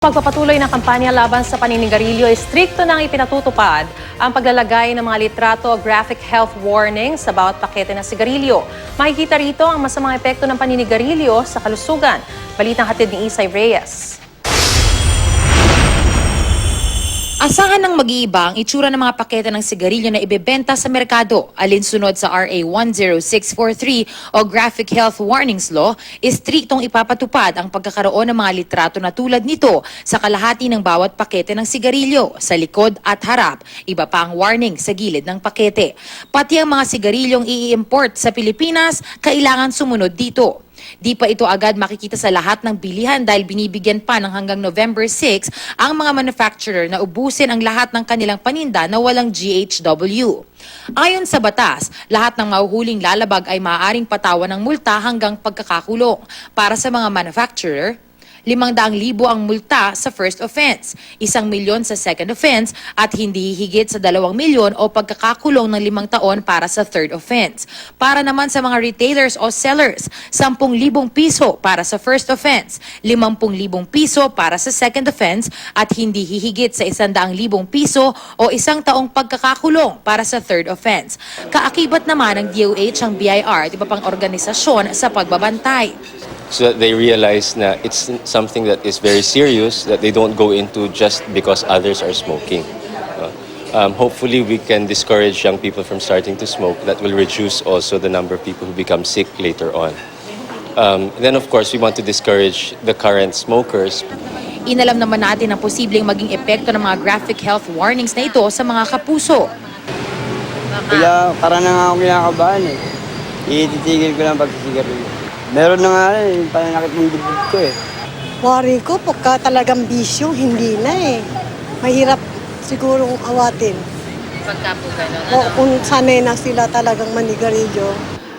Pagpapatuloy ng kampanya laban sa paninigarilyo, strikto nang ipinatutupad ang paglalagay ng mga litrato o graphic health warning sa bawat pakete ng sigarilyo. Makikita rito ang masamang epekto ng paninigarilyo sa kalusugan. Balitang hatid ni Isay Reyes. Asahan ng mag-iiba ang itsura ng mga pakete ng sigarilyo na ibebenta sa merkado. Alinsunod sa RA 10643 o Graphic Health Warnings Law, istriktong ipapatupad ang pagkakaroon ng mga litrato na tulad nito sa kalahati ng bawat pakete ng sigarilyo, sa likod at harap. Iba pa ang warning sa gilid ng pakete. Pati ang mga sigarilyong i-import sa Pilipinas, kailangan sumunod dito. Di pa ito agad makikita sa lahat ng bilihan dahil binibigyan pa ng hanggang November 6 ang mga manufacturer na ubusin ang lahat ng kanilang paninda na walang GHW. Ayon sa batas, lahat ng mahuhuling lalabag ay maaaring patawan ng multa hanggang pagkakakulong. Para sa mga manufacturer, 500,000 ang multa sa first offense, 1,000,000 sa second offense at hindi higit sa 2,000,000 o pagkakakulong ng 5 taon para sa third offense. Para naman sa mga retailers o sellers, 10,000 piso para sa first offense, 50,000 piso para sa second offense at hindi hihigit sa 100,000 piso o 1 taong pagkakakulong para sa third offense. Kaakibat naman ng DOH ang BIR at iba pang organisasyon sa pagbabantay. So that they realize na it's something that is very serious, that they don't go into just because others are smoking. Hopefully we can discourage young people from starting to smoke. That will reduce also the number of people who become sick later on. Then of course we want to discourage the current smokers. Inalam naman natin ang posibleng maging epekto ng mga graphic health warnings na ito sa mga kapuso. Kaya para na nga ako kinakabahan eh. Ititigil ko lang pagsisigarilyo. Meron na nga yung pananakit ng dibdib ko eh. Worry ko, pagka talagang bisyo, hindi na eh. Mahirap sigurong awatin. Pagka po gano'n, O kung sanay na sila talagang manigarilyo.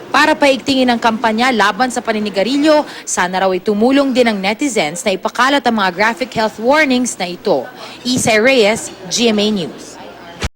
Para paigtingin ang kampanya laban sa paninigarilyo, sana raw ay tumulong din ang netizens na ipakalat ang mga graphic health warnings na ito. Isay Reyes, GMA News.